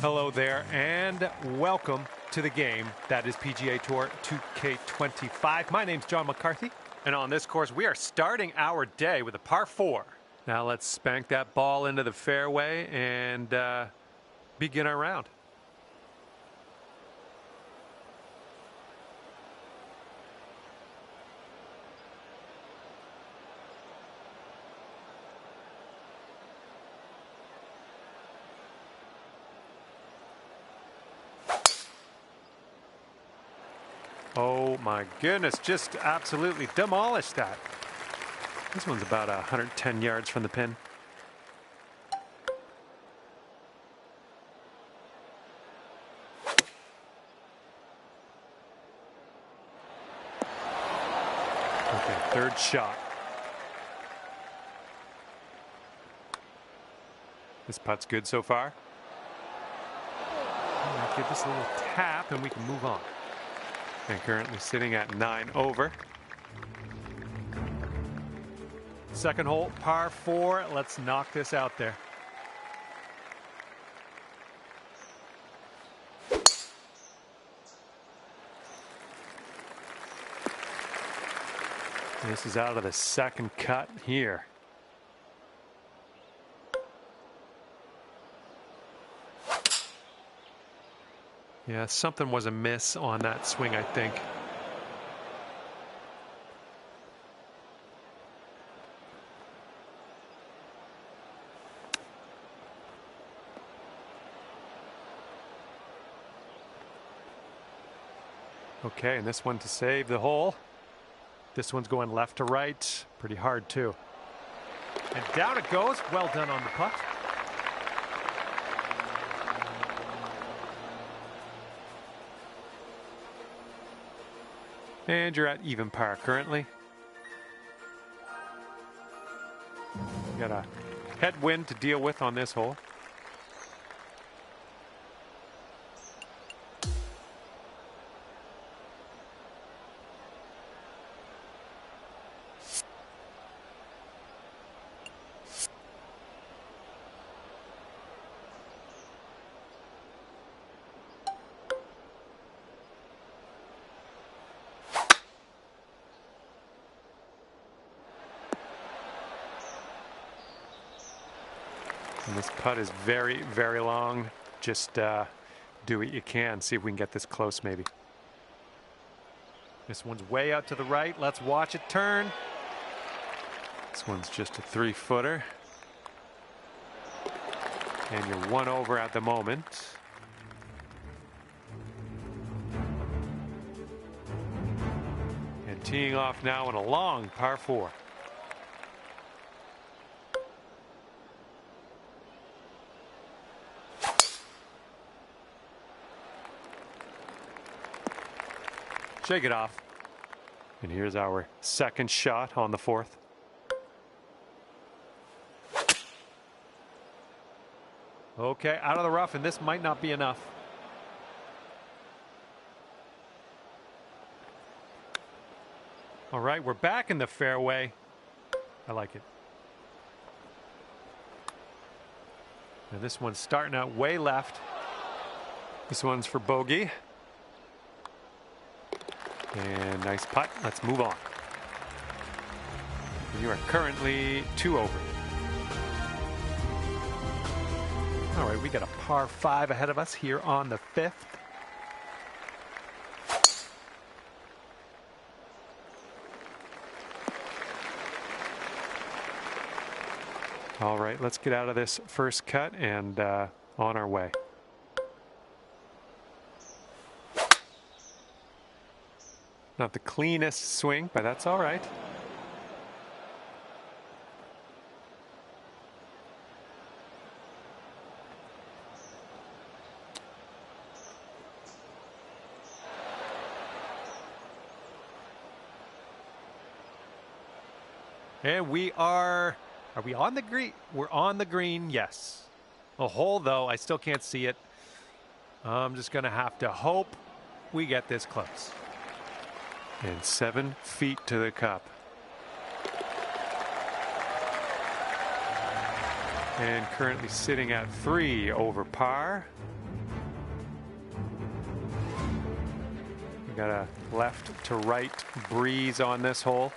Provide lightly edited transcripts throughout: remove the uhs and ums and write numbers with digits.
Hello there and welcome to the game that is PGA Tour 2K25. My name's John McCarthy, and on this course we are starting our day with a par 4. Now let's spank that ball into the fairway and begin our round. Oh my goodness, just absolutely demolished that. This one's about 110 yards from the pin. Okay, third shot. This putt's good so far. I'll give this a little tap and we can move on. And currently sitting at 9 over. Second hole, par 4. Let's knock this out there. This is out of the second cut here. Yeah, something was amiss on that swing, I think. Okay, and this one to save the hole. This one's going left to right. Pretty hard, too. And down it goes. Well done on the putt. And you're at even par currently. Got a headwind to deal with on this hole. And this putt is very, very long. Just do what you can. See if we can get this close, maybe. This one's way out to the right. Let's watch it turn. This one's just a 3-footer. And you're 1 over at the moment. And teeing off now in a long par 4. Shake it off. And here's our second shot on the 4th. Okay, out of the rough, and this might not be enough. All right, we're back in the fairway. I like it. Now this one's starting out way left. This one's for bogey. And nice putt. Let's move on. You are currently 2 over. All right, we got a par 5 ahead of us here on the 5th. All right, let's get out of this first cut and on our way. Not the cleanest swing, but that's all right. And we are we on the green? We're on the green, yes. A hole, though, I still can't see it. I'm just going to have to hope we get this close. And 7 feet to the cup. And currently sitting at 3 over par. We got a left to right breeze on this hole.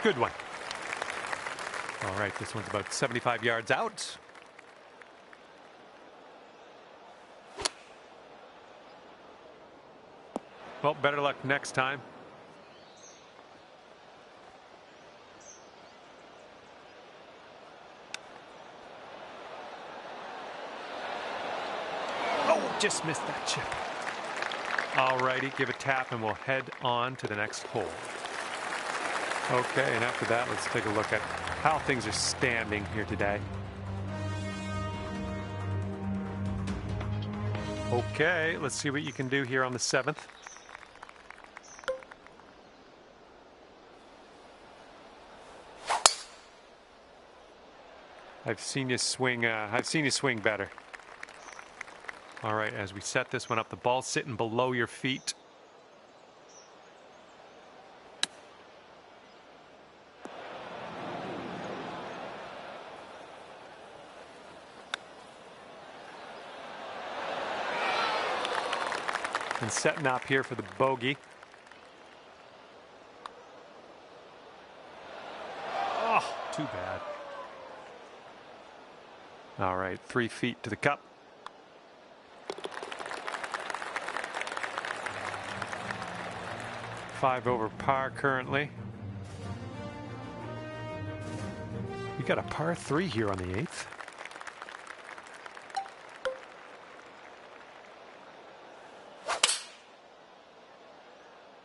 Good one. All right, this one's about 75 yards out. Well, better luck next time. Oh, just missed that chip. All righty, give a tap and we'll head on to the next hole. Okay, and after that, let's take a look at how things are standing here today. Okay, let's see what you can do here on the 7th. I've seen you swing better. All right, as we set this one up, the ball's sitting below your feet. And setting up here for the bogey. Oh, too bad. All right, 3 feet to the cup. Five over par currently. We got a par 3 here on the 8th.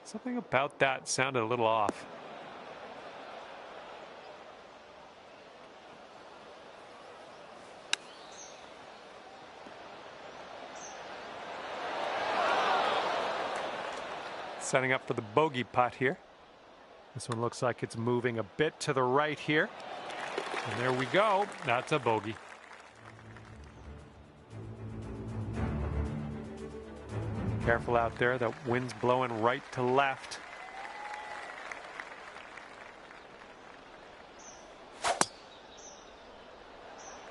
Something about that sounded a little off. Setting up for the bogey putt here. This one looks like it's moving a bit to the right here. And there we go. That's a bogey. Careful out there. The wind's blowing right to left.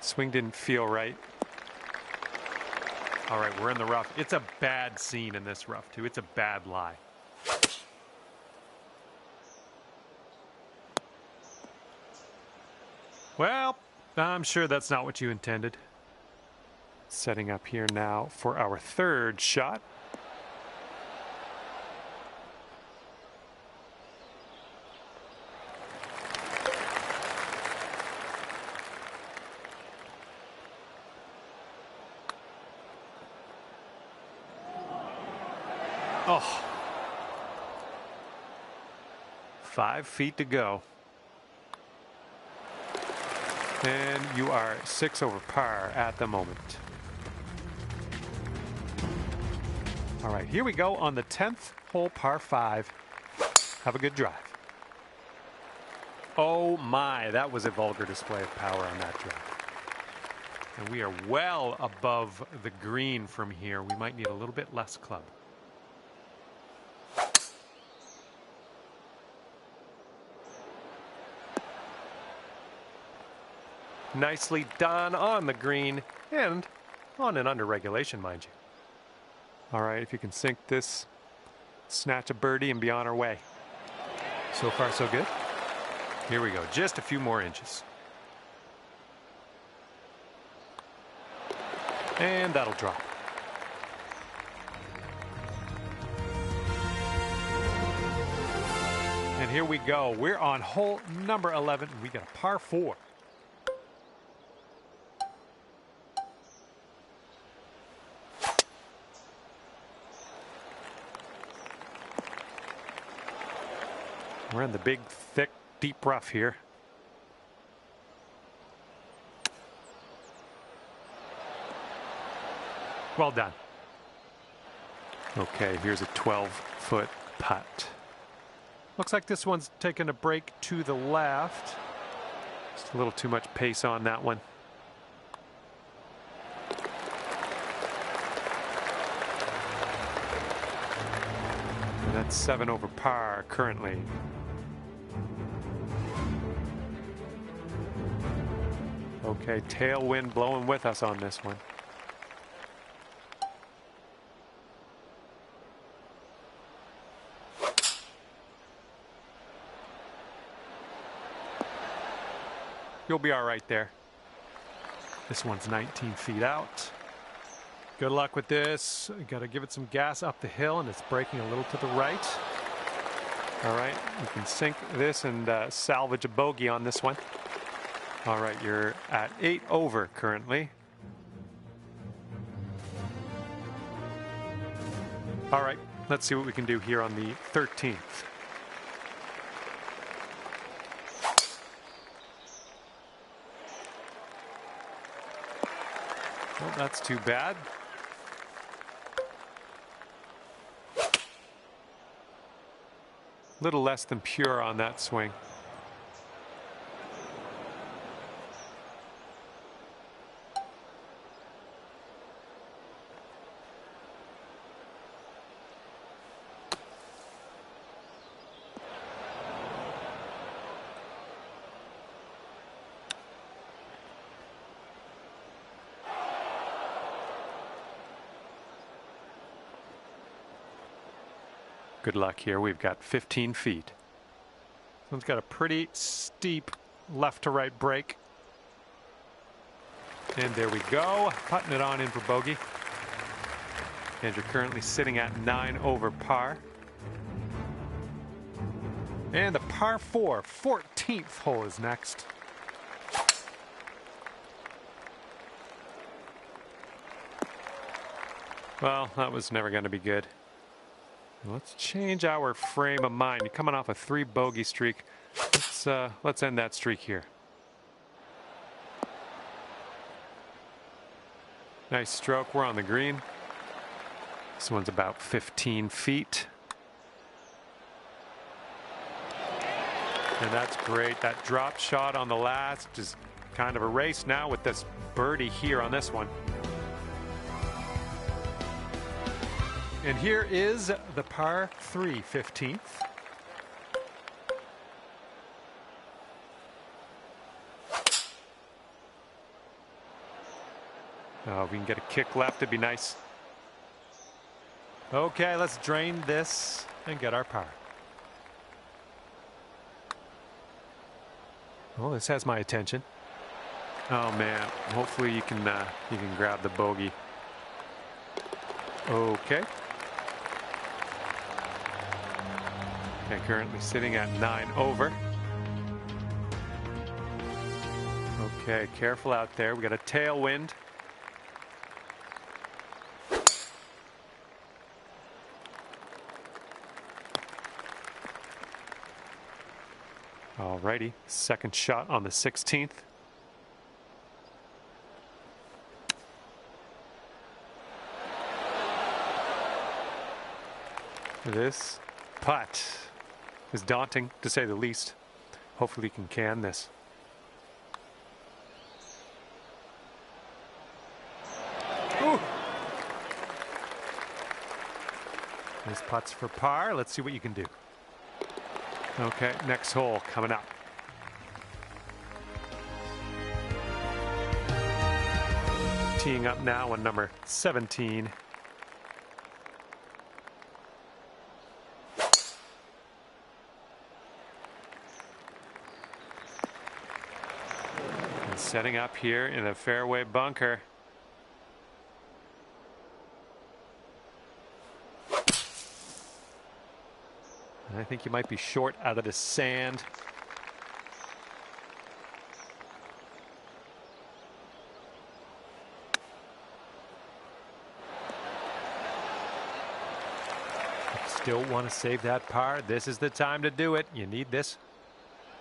Swing didn't feel right. All right, we're in the rough. It's a bad scene in this rough, too. It's a bad lie. Well, I'm sure that's not what you intended. Setting up here now for our 3rd shot. Oh. 5 feet to go. And you are 6 over par at the moment. All right, here we go on the 10th hole, par 5. Have a good drive. Oh my, that was a vulgar display of power on that drive. And we are well above the green from here. We might need a little bit less club. Nicely done on the green and on an under regulation, mind you. All right, if you can sink this, snatch a birdie and be on our way. So far, so good. Here we go, just a few more inches. And that'll drop. And here we go. We're on hole number 11. We got a par 4. We're in the big, thick, deep rough here. Well done. Okay, here's a 12-foot putt. Looks like this one's taking a break to the left. Just a little too much pace on that one. And that's 7 over par currently. Okay, tailwind blowing with us on this one. You'll be all right there. This one's 19 feet out. Good luck with this. Got to give it some gas up the hill, and it's braking a little to the right. All right, you can sink this and salvage a bogey on this one. All right, you're at 8 over currently. All right, let's see what we can do here on the 13th. Well, that's too bad. Little less than pure on that swing. Good luck here. We've got 15 feet. This one's got a pretty steep left to right break. And there we go. Putting it on in for bogey. And you're currently sitting at 9 over par. And the par 4, 14th hole is next. Well, that was never going to be good. Let's change our frame of mind. You're coming off a 3 bogey streak. Let's end that streak here. Nice stroke. We're on the green. This one's about 15 feet. And that's great. That drop shot on the last is kind of a race now with this birdie here on this one. And here is the par 3 15th. Oh, if we can get a kick left, it'd be nice. Okay, let's drain this and get our par. Well, this has my attention. Oh man, hopefully you can grab the bogey. Okay. And currently sitting at 9 over. Okay, careful out there. We got a tailwind. Alrighty, second shot on the 16th. This putt is daunting, to say the least. Hopefully he can can this. Ooh. Nice putts for par. Let's see what you can do. Okay, next hole coming up. Teeing up now on number 17. Setting up here in a fairway bunker. And I think you might be short out of the sand. Still want to save that par. This is the time to do it. You need this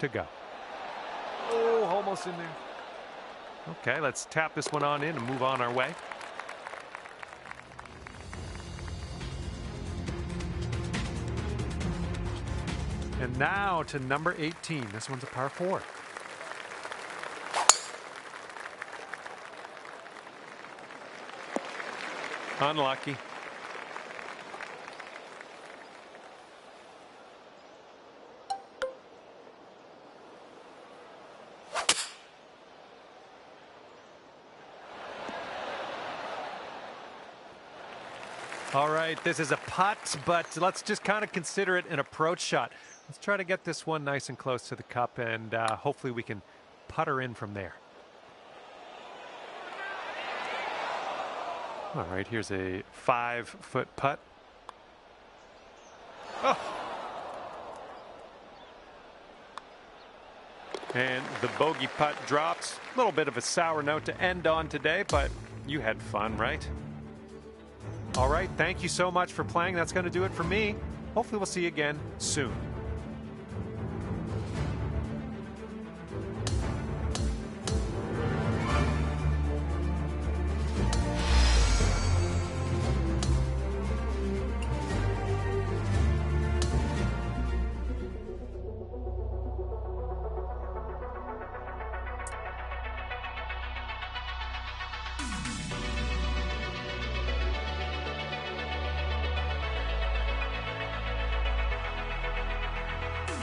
to go. Oh, almost in there. Okay, let's tap this one on in and move on our way. And now to number 18. This one's a par 4. Unlucky. All right, this is a putt, but let's just kind of consider it an approach shot. Let's try to get this one nice and close to the cup, and hopefully we can putter in from there. All right, here's a 5-foot putt. Oh. And the bogey putt drops. A little bit of a sour note to end on today, but you had fun, right? All right, thank you so much for playing. That's going to do it for me. Hopefully we'll see you again soon.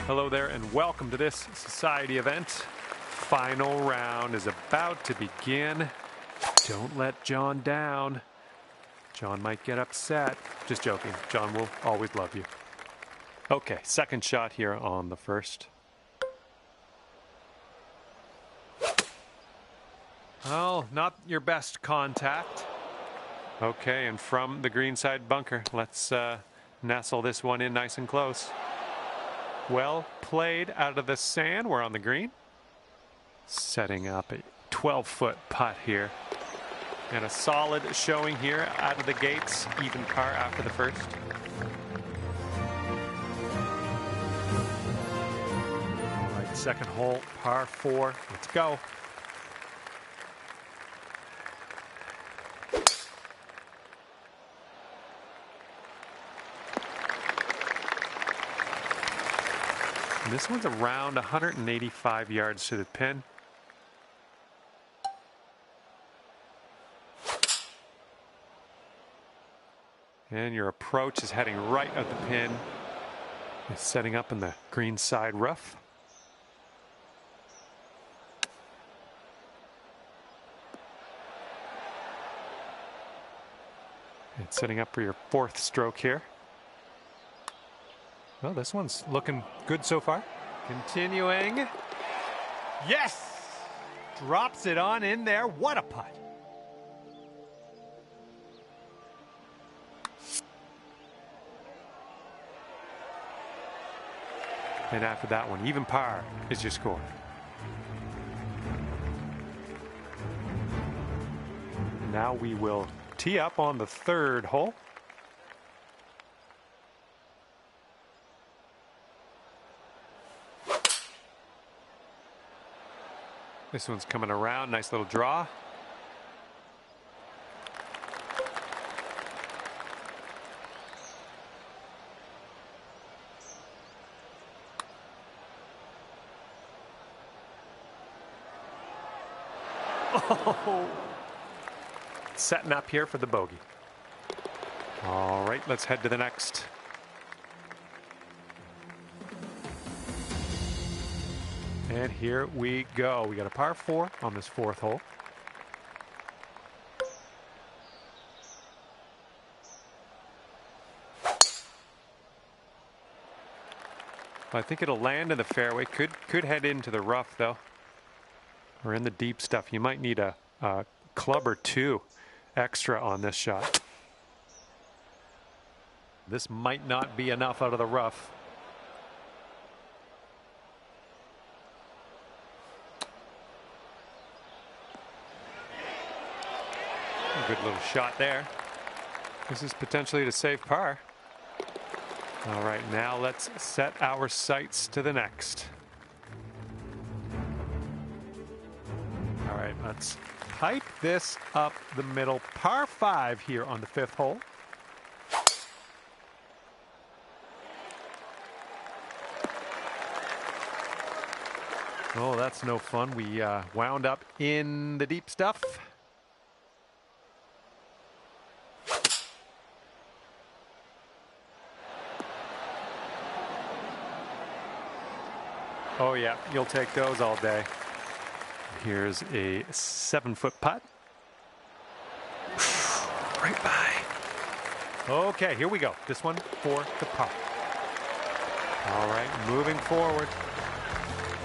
Hello there and welcome to this society event. Final round is about to begin. Don't let John down. John might get upset. Just joking. John will always love you. Okay, second shot here on the first. Well, not your best contact. Okay, and from the greenside bunker, let's nestle this one in nice and close. Well played out of the sand. We're on the green. Setting up a 12-foot putt here. And a solid showing here out of the gates. Even par after the first. All right, second hole, par 4. Let's go. And this one's around 185 yards to the pin. And your approach is heading right at the pin. It's setting up in the green side rough. It's setting up for your fourth stroke here. Well, this one's looking good so far. Continuing. Yes! Drops it on in there. What a putt. And after that one, even par is your score. Now we will tee up on the third hole. This one's coming around. Nice little draw. Oh. Setting up here for the bogey. All right, let's head to the next. And here we go. We got a par 4 on this fourth hole. I think it'll land in the fairway. Could head into the rough though, or in the deep stuff. You might need a club or two extra on this shot. This might not be enough out of the rough. Good little shot there. This is potentially to save par. All right, now let's set our sights to the next. All right, let's pipe this up the middle. Par 5 here on the fifth hole. Oh, that's no fun. We wound up in the deep stuff. Oh yeah, you'll take those all day. Here's a 7-foot putt. Right by. Okay, here we go. This one for the par. All right, moving forward.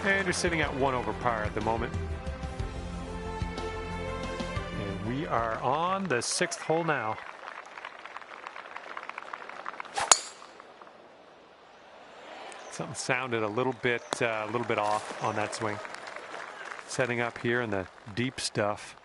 And you're sitting at 1 over par at the moment. And we are on the 6th hole now. Something sounded a little bit off on that swing. Setting up here in the deep stuff.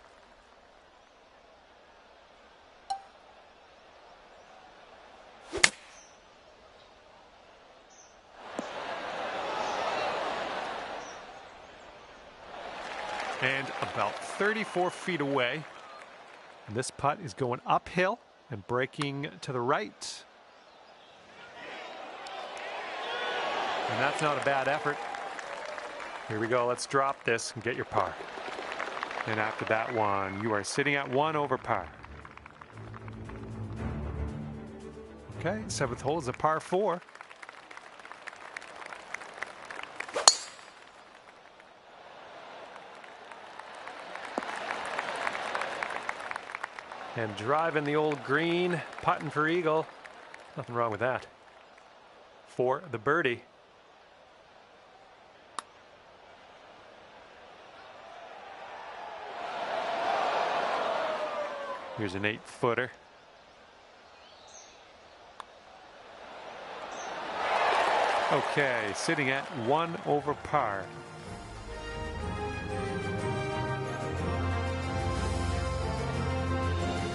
And about 34 feet away. And this putt is going uphill and breaking to the right. And that's not a bad effort. Here we go. Let's drop this and get your par. And after that one, you are sitting at 1 over par. Okay, 7th hole is a par 4. And driving the old green, putting for eagle. Nothing wrong with that. For the birdie. Here's an 8-footer. Okay, sitting at 1 over par.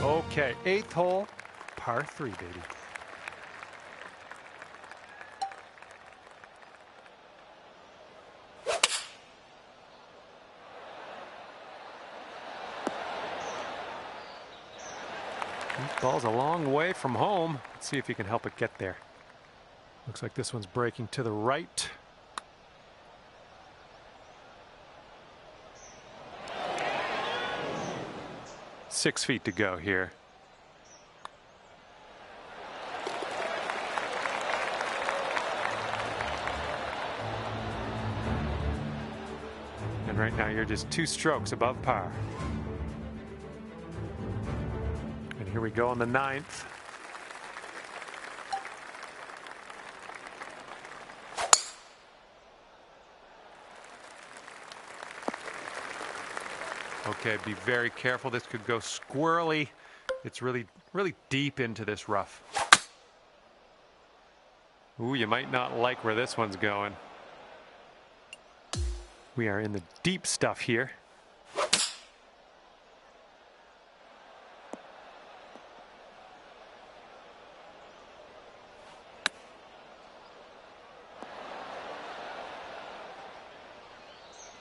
Okay, 8th hole, par 3, baby. This ball's a long way from home. Let's see if he can help it get there. Looks like this one's breaking to the right. Six feet to go here. And right now you're just 2 strokes above par. And here we go on the 9th. Okay, be very careful. This could go squirrely. It's really deep into this rough. Ooh, you might not like where this one's going. We are in the deep stuff here.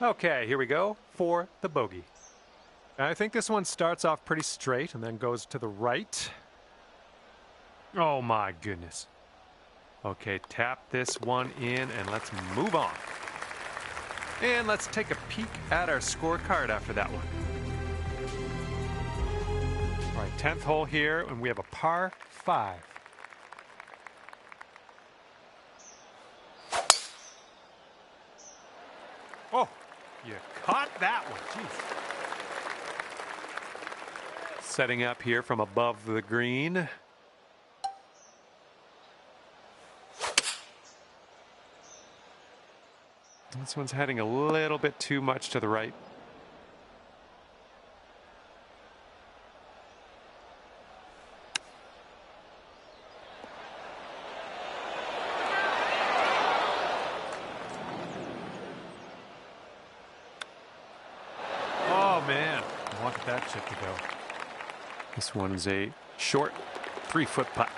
Okay, here we go for the bogey. I think this one starts off pretty straight and then goes to the right. Oh my goodness. Okay, tap this one in and let's move on. And let's take a peek at our scorecard after that one. All right, 10th hole here, and we have a par 5. Oh, you caught that one. Jeez. Setting up here from above the green. This one's heading a little bit too much to the right. Oh man, I wanted that chip to go. This one's a short 3-foot putt.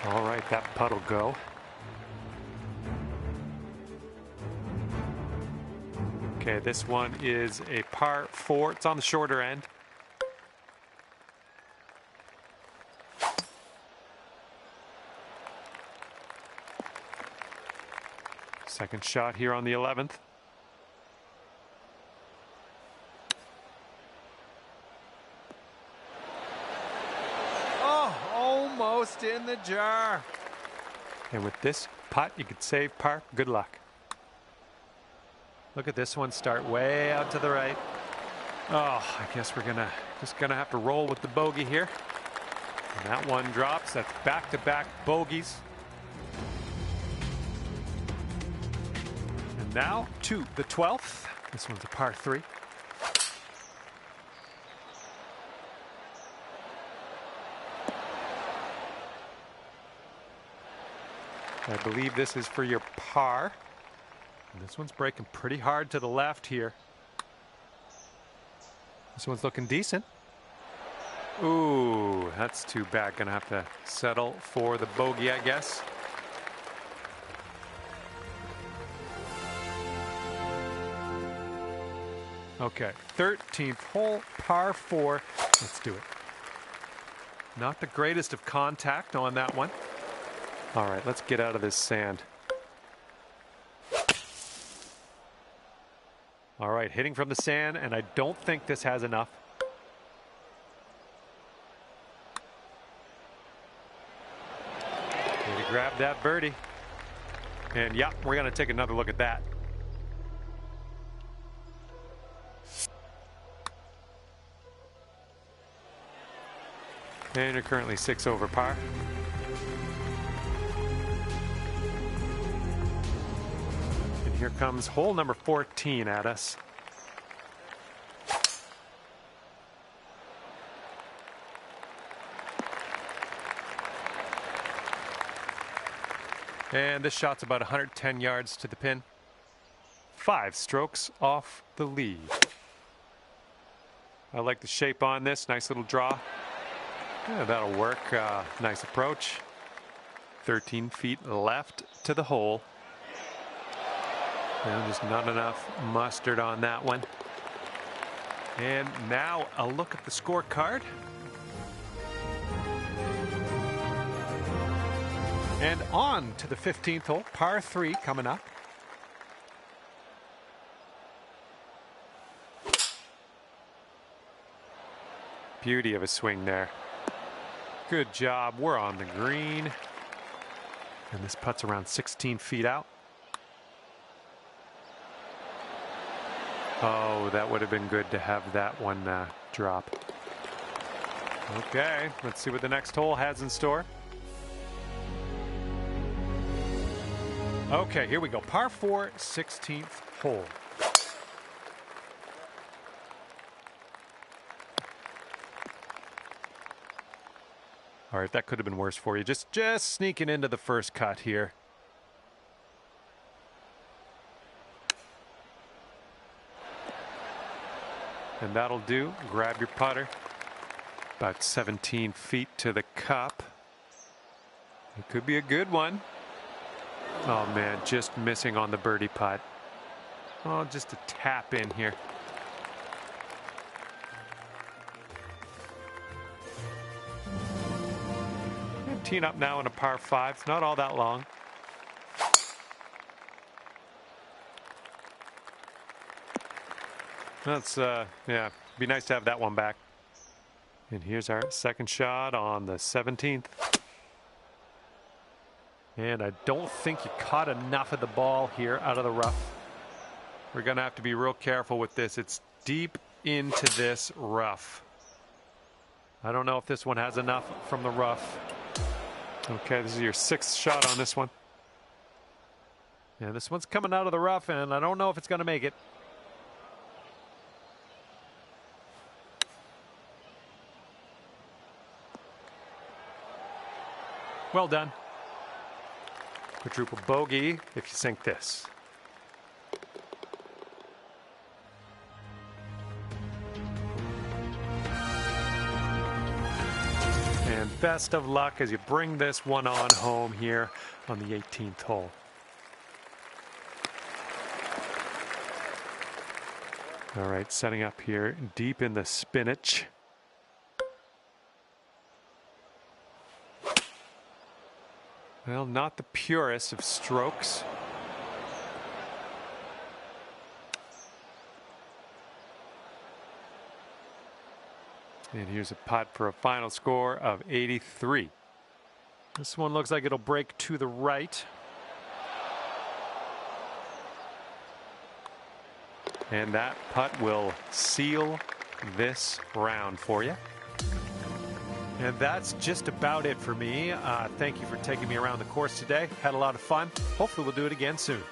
All right, that putt will go. Okay, this one is a par 4. It's on the shorter end. Second shot here on the 11th. Almost in the jar. And with this putt, you could save par. Good luck. Look at this one start way out to the right. Oh, I guess we're just gonna have to roll with the bogey here. And that one drops. That's back-to-back bogeys. And now to the 12th. This one's a par 3. I believe this is for your par. And this one's breaking pretty hard to the left here. This one's looking decent. Ooh, that's too bad. Gonna have to settle for the bogey, I guess. Okay, 13th hole, par 4. Let's do it. Not the greatest of contact on that one. All right, let's get out of this sand. All right, hitting from the sand, and I don't think this has enough. Way to grab that birdie. And yeah, we're going to take another look at that. And you're currently 6 over par. Here comes hole number 14 at us. And this shot's about 110 yards to the pin. 5 strokes off the lead. I like the shape on this. Nice little draw. Yeah, that'll work. Nice approach. 13 feet left to the hole. And just not enough mustard on that one. And now a look at the scorecard. And on to the 15th hole, par 3 coming up. Beauty of a swing there. Good job. We're on the green. And this putt's around 16 feet out. Oh, that would have been good to have that one drop. Okay, let's see what the next hole has in store. Okay, here we go. Par 4, 16th hole. All right, that could have been worse for you. Just sneaking into the first cut here. And that'll do. Grab your putter. About 17 feet to the cup. It could be a good one. Oh man, just missing on the birdie putt. Oh, just a tap in here. Teeing up now in a par 5. It's not all that long. That's yeah, be nice to have that one back. And here's our second shot on the 17th. And I don't think you caught enough of the ball here out of the rough. We're gonna have to be real careful with this. It's deep into this rough. I don't know if this one has enough from the rough. Okay, this is your 6th shot on this one. Yeah, this one's coming out of the rough, and I don't know if it's gonna make it. Well done. Quadruple bogey if you sink this. And best of luck as you bring this one on home here on the 18th hole. All right, setting up here deep in the spinach. Well, not the purest of strokes. And here's a putt for a final score of 83. This one looks like it'll break to the right. And that putt will seal this round for you. And that's just about it for me. Thank you for taking me around the course today. Had a lot of fun. Hopefully we'll do it again soon.